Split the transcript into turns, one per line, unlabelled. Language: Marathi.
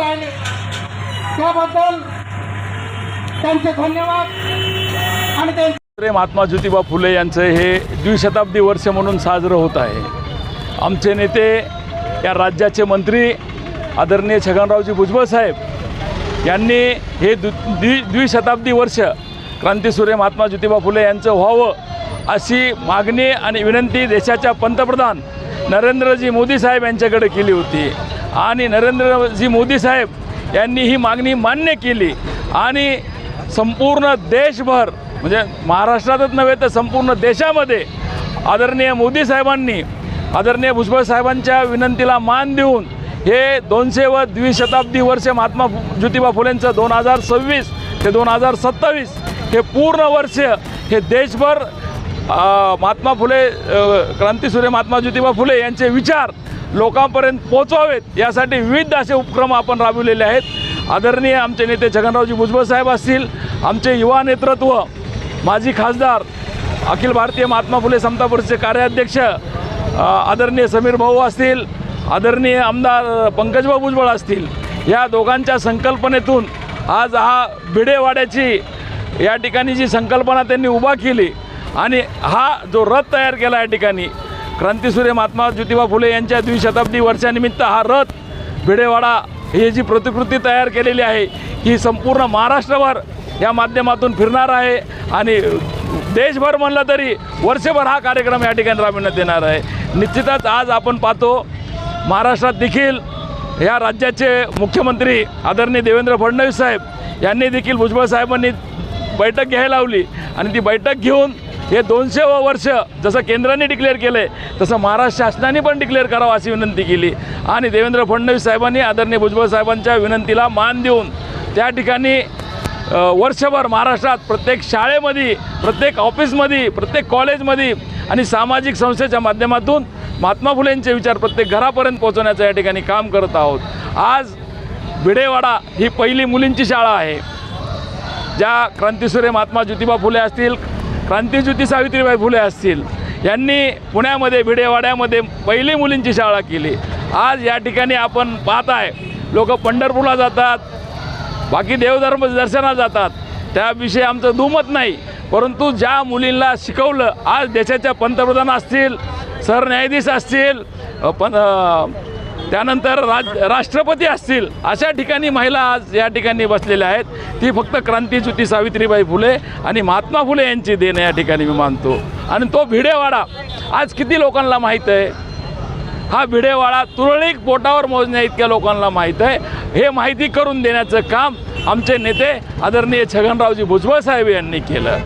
राहिले त्याबद्दल त्यांचे धन्यवाद। आणि त्यांचे
महात्मा ज्योतिबा फुले यांचं हे द्विशताब्दी वर्ष म्हणून साजरं होत आहे। आमचे नेते या राज्याचे मंत्री आदरणीय छगनरावजी भुजबळ साहेब यांनी हे द्विशताब्दी वर्ष क्रांतीसूर्य महात्मा ज्योतिबा फुले यांचं व्हावं अशी मागणी आणि विनंती देशाच्या पंतप्रधान नरेंद्रजी मोदी साहेब यांच्याकडे केली होती आणि नरेंद्रजी मोदी साहेब यांनी ही मागणी मान्य केली आणि संपूर्ण देशभर म्हणजे महाराष्ट्रातच नव्हे तर संपूर्ण देशामध्ये आदरणीय मोदी साहेबांनी आदरणीय भुजबळ साहेबांच्या विनंतीला मान देऊन हे 200 व द्विशताब्दी वर्ष महात्मा ज्योतिबा फुलेंचं 2026 ते 2027 हे पूर्ण वर्ष हे देशभर महात्मा फुले क्रांतीसूर्य महात्मा ज्योतिबा फुले यांचे विचार लोकांपर्यंत पोहोचवावेत यासाठी विविध असे उपक्रम आपण राबविलेले आहेत। आदरणीय आमचे नेते छगनरावजी भुजबळ साहेब असतील, आमचे युवा नेतृत्व, माजी खासदार, अखिल भारतीय महात्मा फुले समता परिषदेचे कार्याध्यक्ष आदरणीय समीर भाऊ असतील, आदरणीय आमदार पंकजभाऊ भुजबळ असतील, या दोघांच्या संकल्पनेतून आज हा भिडेवाड्याची या ठिकाणी जी संकल्पना त्यांनी उभा केली आणि हा जो रथ तयार केला या ठिकाणी क्रांतीसूर्य महात्मा ज्योतिबा फुले यांच्या द्विशताब्दी वर्षानिमित्त हा रथ भिडेवाडा ही जी प्रतिकृती तयार केलेली आहे ही संपूर्ण महाराष्ट्रभर या माध्यमातून फिरणार आहे आणि देशभर म्हणलं तरी वर्षभर हा कार्यक्रम या ठिकाणी राबविण्यात येणार आहे। निश्चितच आज आपण पाहतो महाराष्ट्रात देखील या राज्याचे मुख्यमंत्री आदरणीय देवेंद्र फडणवीस साहेब यांनी देखील भुजबळ साहेबांनी बैठक घ्यायला लावली आणि ती बैठक घेऊन हे 200व वर्ष जसं केंद्राने डिक्लेअर केलं आहे तसं महाराष्ट्र शासनाने पण डिक्लेअर करावं अशी विनंती केली आणि देवेंद्र फडणवीस साहेबांनी आदरणीय भुजबळ साहेबांच्या विनंतीला मान देऊन त्या ठिकाणी वर्षभर महाराष्ट्रात प्रत्येक शाळेमध्ये, प्रत्येक ऑफिसमध्ये, प्रत्येक कॉलेजमध्ये आणि सामाजिक संस्थेच्या माध्यमातून महात्मा फुलेंचे विचार प्रत्येक घरापर्यंत पोहोचवण्याचं या ठिकाणी काम करत आहोत। आज भिडेवाडा ही पहिली मुलींची शाळा आहे। ज्या क्रांतीसूर्य महात्मा ज्योतिबा फुले असतील, क्रांतीज्योती सावित्रीबाई फुले असतील यांनी पुण्यामध्ये भिडेवाड्यामध्ये पहिली मुलींची शाळा केली। आज या ठिकाणी आपण पाहत आहे लोक पंढरपूरला जातात, बाकी देवधर्म दर्शनाला जातात, त्याविषयी आमचं दुमत नाही, परंतु ज्या मुलींना शिकवलं आज देशाच्या पंतप्रधान असतील, सरन्यायाधीश असतील, त्यानंतर राष्ट्रपती असतील, अशा ठिकाणी महिला आज या ठिकाणी बसलेल्या आहेत। ती फक्त क्रांतीज्योती सावित्रीबाई फुले आणि महात्मा फुले यांची देण या ठिकाणी मी मानतो। आणि तो भिडेवाडा आज किती लोकांना माहीत आहे? हा भिडेवाडा तुरळक बोटावर मोजण्या इतक्या लोकांना माहीत आहे। हे माहिती करून देण्याचं काम आमचे नेते आदरणीय छगनरावजी भुजबळ साहेब यांनी केलं।